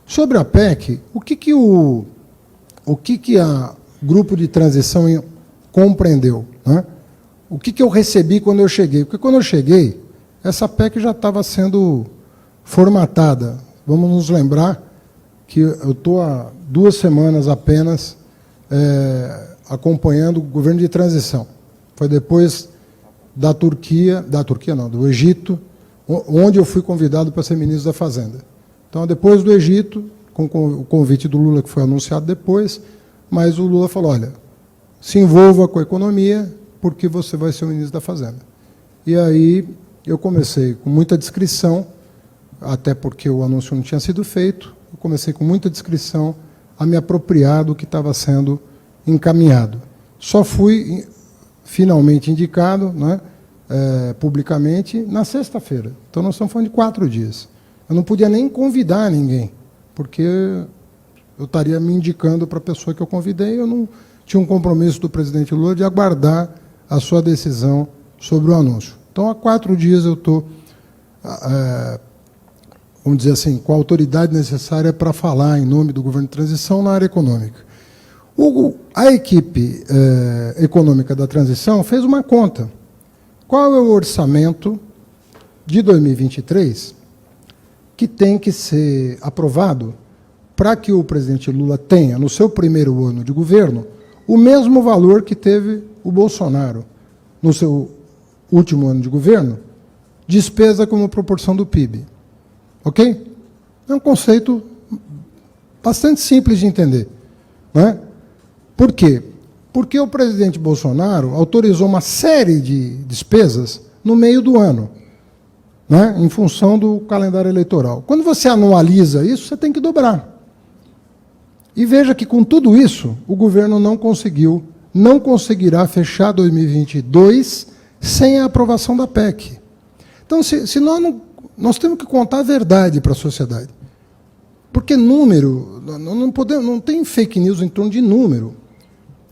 Sobre a PEC, o que a grupo de transição compreendeu, né? O que eu recebi quando eu cheguei? Porque quando eu cheguei, essa PEC já estava sendo formatada. Vamos nos lembrar que eu estou há 2 semanas apenas acompanhando o governo de transição. Foi depois do Egito, onde eu fui convidado para ser ministro da Fazenda. Então, depois do Egito, com o convite do Lula, que foi anunciado depois, mas o Lula falou, olha, se envolva com a economia, porque você vai ser o ministro da Fazenda. E aí eu comecei com muita discrição, até porque o anúncio não tinha sido feito, eu comecei com muita discrição a me apropriar do que estava sendo encaminhado. Só fui finalmente indicado, né, publicamente na sexta-feira. Então, nós estamos falando de 4 dias. Eu não podia nem convidar ninguém, porque eu estaria me indicando para a pessoa que eu convidei, eu não tinha um compromisso do presidente Lula de aguardar a sua decisão sobre o anúncio. Então, há 4 dias eu estou, vamos dizer assim, com a autoridade necessária para falar em nome do governo de transição na área econômica. A equipe econômica da transição fez uma conta. Qual é o orçamento de 2023 que tem que ser aprovado para que o presidente Lula tenha, no seu primeiro ano de governo, o mesmo valor que teve o Bolsonaro no seu último ano de governo, despesa como proporção do PIB. Ok? É um conceito bastante simples de entender. Não é? Por quê? Porque o presidente Bolsonaro autorizou uma série de despesas no meio do ano, né, em função do calendário eleitoral. Quando você anualiza isso, você tem que dobrar. E veja que, com tudo isso, o governo não conseguirá fechar 2022 sem a aprovação da PEC. Então, se nós temos que contar a verdade para a sociedade. Porque número, não tem fake news em torno de número.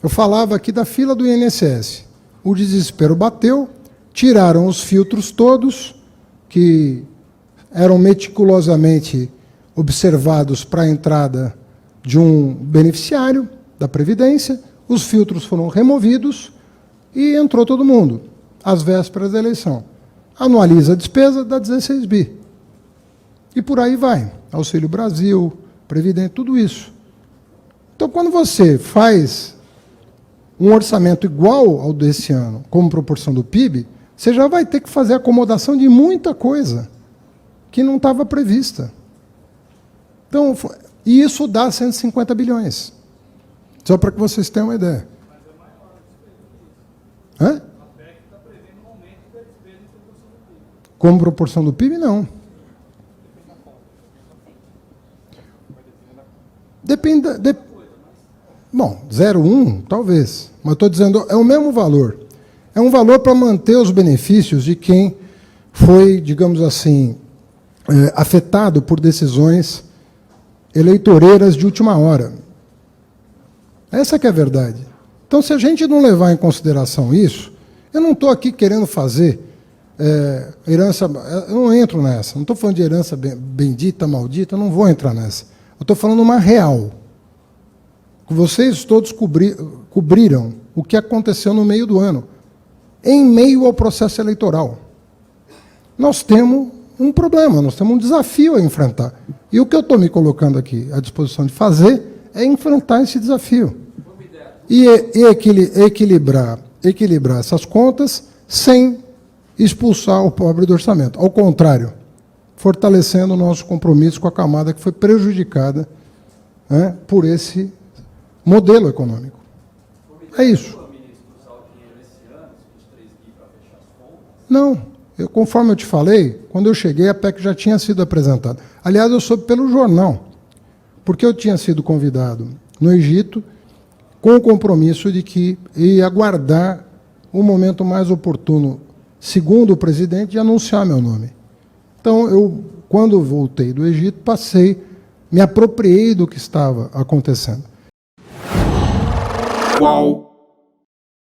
Eu falava aqui da fila do INSS. O desespero bateu, tiraram os filtros todos, que eram meticulosamente observados para a entrada de um beneficiário da Previdência, os filtros foram removidos e entrou todo mundo, às vésperas da eleição. Anualiza a despesa, dá 16 bi. E por aí vai. Auxílio Brasil, Previdência, tudo isso. Então, quando você faz um orçamento igual ao desse ano, como proporção do PIB, você já vai ter que fazer acomodação de muita coisa que não estava prevista. Então, e isso dá 150 bilhões. Só para que vocês tenham uma ideia. Hã? A PEC está prevendo um aumento da despesa em proporção do PIB. Como proporção do PIB, não. Depende bom, 0,1, talvez. Mas estou dizendo, é o mesmo valor. É um valor para manter os benefícios de quem foi, digamos assim, afetado por decisões eleitoreiras de última hora. Essa que é a verdade. Então, se a gente não levar em consideração isso, eu não estou aqui querendo fazer herança... Eu não entro nessa. Não estou falando de herança bendita, maldita, eu não vou entrar nessa. Eu estou falando uma real. Vocês todos cobriram o que aconteceu no meio do ano, em meio ao processo eleitoral. Nós temos um problema, nós temos um desafio a enfrentar. E o que eu estou me colocando aqui à disposição de fazer é enfrentar esse desafio. E equilibrar essas contas sem expulsar o pobre do orçamento. Ao contrário, fortalecendo o nosso compromisso com a camada que foi prejudicada, né, por esse modelo econômico. É isso. Não. Conforme eu te falei, quando eu cheguei, a PEC já tinha sido apresentada. Aliás, eu soube pelo jornal, porque eu tinha sido convidado no Egito com o compromisso de que ia aguardar o momento mais oportuno, segundo o presidente, de anunciar meu nome. Então, eu, quando voltei do Egito, me apropriei do que estava acontecendo. Qual